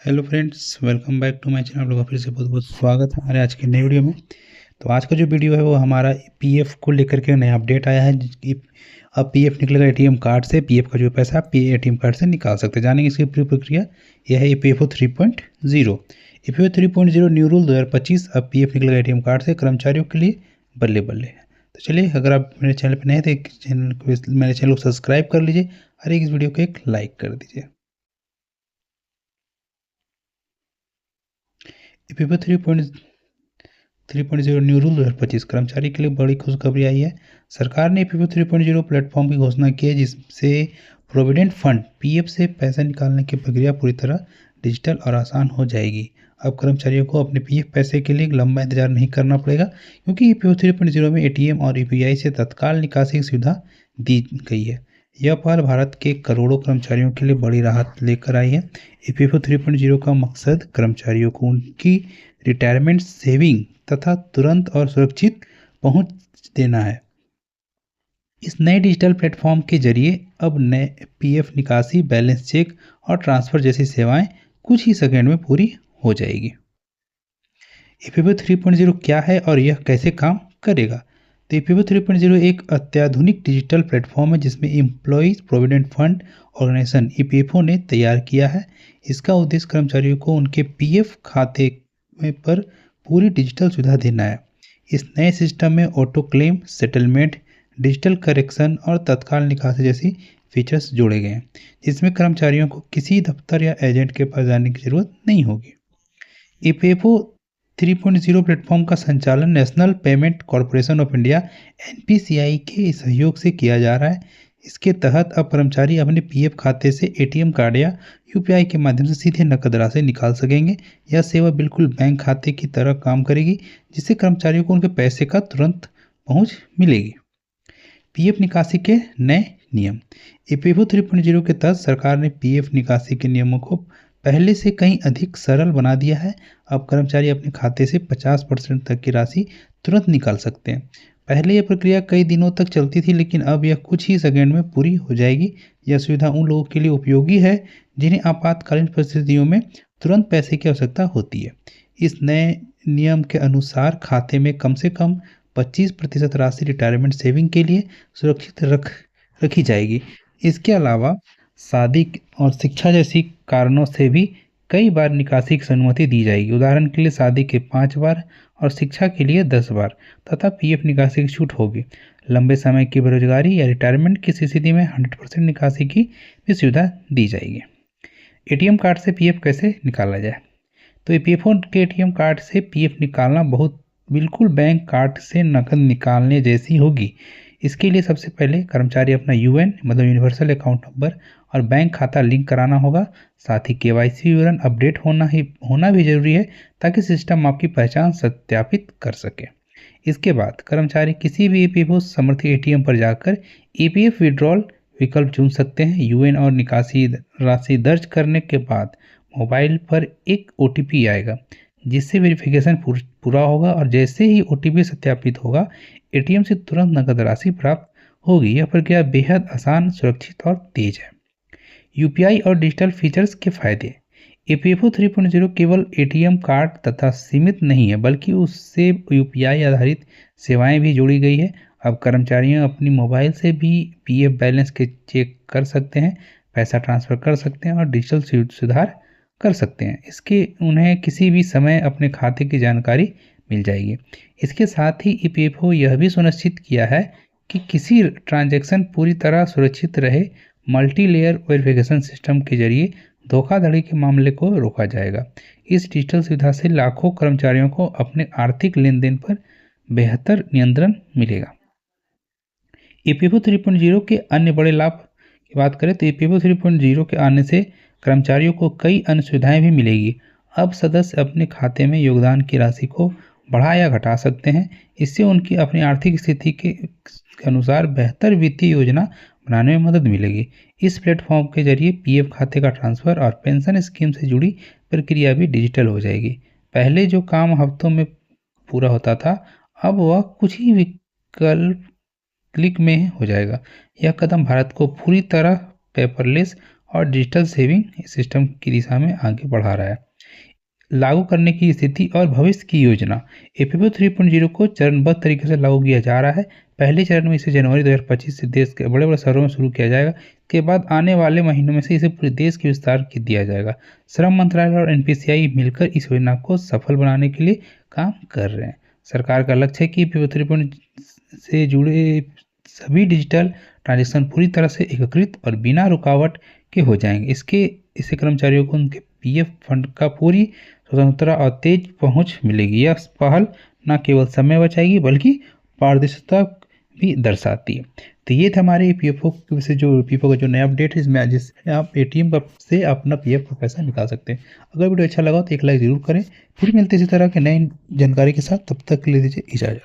Hello friends, welcome back to my channel. आप लोगों का फिर से बहुत बहुत स्वागत है हमारे आज के नए वीडियो में। तो आज का जो वीडियो है वो हमारा पीएफ को लेकर के नया अपडेट आया है कि अब पीएफ निकलेगा एटीएम कार्ड से। पीएफ का जो पैसा आप एटीएम कार्ड से निकाल सकते हैं। जानेंगे इसकी पूरी प्रक्रिया। यह है ईपीएफओ 3.0। EPFO 3.0 new rule 2025। अब पीएफ निकलेगा एटीएम कार्ड से कर्मचारियों के लिए बल्ले बल्ले। तो चलिए, अगर आप मेरे चैनल पर नए थे मेरे चैनल को सब्सक्राइब कर लीजिए और इस वीडियो को एक लाइक कर दीजिए। ईपीएफओ 3.0 न्यू रूल 2025 कर्मचारी के लिए बड़ी खुशखबरी आई है। सरकार ने ईपीएफओ 3.0 प्लेटफॉर्म की घोषणा की है, जिससे प्रोविडेंट फंड पीएफ से पैसा निकालने की प्रक्रिया पूरी तरह डिजिटल और आसान हो जाएगी। अब कर्मचारियों को अपने पीएफ पैसे के लिए लंबा इंतजार नहीं करना पड़ेगा, क्योंकि ईपीएफओ 3.0 में एटीएम और यूपीआई से तत्काल निकासी की सुविधा दी गई है। यह पहल भारत के करोड़ों कर्मचारियों के लिए बड़ी राहत लेकर आई है। ईपीएफओ 3.0 का मकसद कर्मचारियों को उनकी रिटायरमेंट सेविंग तथा तुरंत और सुरक्षित पहुंच देना है। इस नए डिजिटल प्लेटफॉर्म के जरिए अब नए पीएफ निकासी, बैलेंस चेक और ट्रांसफर जैसी सेवाएं कुछ ही सेकंड में पूरी हो जाएगी। ईपीएफओ 3.0 क्या है और यह कैसे काम करेगा? तो ईपीएफओ 3.0 एक अत्याधुनिक डिजिटल प्लेटफॉर्म है जिसमें employees provident fund organisation EPFO ने तैयार किया है। इसका उद्देश्य कर्मचारियों को उनके पीएफ खाते पर पूरी डिजिटल सुविधा देना है। इस नए सिस्टम में auto claim, settlement, digital correction और तत्काल निकासी जैसी फीचर्स जोड़े गए हैं, जिसमें कर्मचारियों को किसी दफ्तर या एजेंट के पास जाने की जरूरत नहीं होगी। ईपीएफओ 3.0 प्लेटफॉर्म का संचालन national payment corporation of India NPCI के सहयोग से किया जा रहा है। इसके तहत अब कर्मचारी अपने पीएफ खाते से एटीएम कार्ड या यूपीआई के माध्यम से सीधे नकद राशि निकाल सकेंगे। यह सेवा बिल्कुल बैंक खाते की तरह काम करेगी, जिससे कर्मचारियों को उनके पैसे का तुरंत पहुंच मिलेगी। पीएफ निकासी के नए नियम। ईपीएफओ 3.0 के तहत सरकार ने पीएफ निकासी के नियमों को पहले से कहीं अधिक सरल बना दिया है। अब कर्मचारी अपने खाते से 50% तक की राशि तुरंत निकाल सकते हैं। पहले यह प्रक्रिया कई दिनों तक चलती थी, लेकिन अब यह कुछ ही सेकंड में पूरी हो जाएगी। यह सुविधा उन लोगों के लिए उपयोगी है जिन्हें आपातकालीन परिस्थितियों में तुरंत पैसे की आवश्यकता होती है। इस नए नियम के अनुसार खाते में कम से कम 25% राशि रिटायरमेंट सेविंग के लिए सुरक्षित रखी जाएगी। इसके अलावा शादी और शिक्षा जैसी कारणों से भी कई बार निकासी की अनुमति दी जाएगी। उदाहरण के लिए शादी के 5 बार और शिक्षा के लिए 10 बार तथा पीएफ निकासी की छूट होगी। लंबे समय की बेरोजगारी या रिटायरमेंट की स्थिति में 100% निकासी की भी सुविधा दी जाएगी। एटीएम कार्ड से पीएफ कैसे निकाला जाए? तो ईपीएफओ के एटीएम कार्ड से पीएफ निकालना बिल्कुल बैंक कार्ड से नकद निकालने जैसी होगी। इसके लिए सबसे पहले कर्मचारी अपना यूएन मतलब यूनिवर्सल अकाउंट नंबर और बैंक खाता लिंक कराना होगा। साथ ही केवाईसी विवरण अपडेट होना भी जरूरी है, ताकि सिस्टम आपकी पहचान सत्यापित कर सके। इसके बाद कर्मचारी किसी भी ईपीएफओ समर्थित एटीएम पर जाकर ईपीएफ विड्रॉल विकल्प चुन सकते हैं। यूएन और निकासी राशि दर्ज करने के बाद मोबाइल पर एक ओटीपी आएगा, जिससे वेरिफिकेशन पूरा होगा और जैसे ही ओटीपी सत्यापित होगा, एटीएम से तुरंत नकद राशि प्राप्त होगी। यह प्रक्रिया बेहद आसान, सुरक्षित और तेज है। यूपीआई और डिजिटल फीचर्स के फायदे। ईपीएफओ 3.0 केवल एटीएम कार्ड तथा सीमित नहीं है, बल्कि उससे यूपीआई आधारित सेवाएं भी जोड़ी गई है। अब कर्मचारी अपनी मोबाइल से भी पीएफ बैलेंस के चेक कर सकते हैं, पैसा ट्रांसफर कर सकते हैं और डिजिटल सुधार कर सकते हैं। इसके उन्हें किसी भी समय अपने खाते की जानकारी मिल जाएगी। इसके साथ ही ईपीएफओ यह भी सुनिश्चित किया है कि किसी ट्रांजैक्शन पूरी तरह सुरक्षित रहे। मल्टी लेयर वेरिफिकेशन सिस्टम के जरिए धोखाधड़ी के मामले को रोका जाएगा। इस डिजिटल सुविधा से लाखों कर्मचारियों को अपने आर्थिक लेन देन पर बेहतर नियंत्रण मिलेगा। ईपीएफओ 3.0 के अन्य बड़े लाभ की बात करें तो ईपीएफओ 3.0 के आने से कर्मचारियों को कई अन्य सुविधाएं भी मिलेगी। अब सदस्य अपने खाते में योगदान की राशि को बढ़ा या घटा सकते हैं। इससे उनकी अपनी आर्थिक स्थिति के अनुसार बेहतर वित्तीय योजना बनाने में मदद मिलेगी। इस प्लेटफॉर्म के जरिए पीएफ खाते का ट्रांसफर और पेंशन स्कीम से जुड़ी प्रक्रिया भी डिजिटल हो जाएगी। पहले जो काम हफ्तों में पूरा होता था, अब वह कुछ ही विकल्प क्लिक में हो जाएगा। यह कदम भारत को पूरी तरह पेपरलेस और डिजिटल सेविंग सिस्टम की दिशा में आगे बढ़ा रहा है। लागू करने की स्थिति और भविष्य की योजना। एपीपीओ 3.0 को चरणबद्ध तरीके से लागू किया जा रहा है। पहले चरण में इसे जनवरी 2025 से देश के बड़े बड़े शहरों में शुरू किया जाएगा। के बाद आने वाले महीनों में से इसे पूरे देश के विस्तार की दिया जाएगा। श्रम मंत्रालय और एनपीसीआई मिलकर इस योजना को सफल बनाने के लिए काम कर रहे हैं। सरकार का लक्ष्य है कि एपीपीओ 3.0 से जुड़े सभी डिजिटल ट्रांजेक्शन पूरी तरह से एकीकृत और बिना रुकावट के हो जाएंगे। इससे कर्मचारियों को उनके पीएफ फंड का पूरी स्वतंत्रता और तेज पहुंच मिलेगी। यह पहल न केवल समय बचाएगी बल्कि पारदर्शिता भी दर्शाती है। तो ये था हमारे पीएफओ से जो पीएफओ का जो नया अपडेट है, इसमें जिससे आप एटीएम से अपना पीएफ का पैसा निकाल सकते हैं। अगर वीडियो अच्छा लगा तो एक लाइक जरूर करें। फिर मिलते इसी तरह के नई जानकारी के साथ, तब तक के लिए दीजिए इजाजत।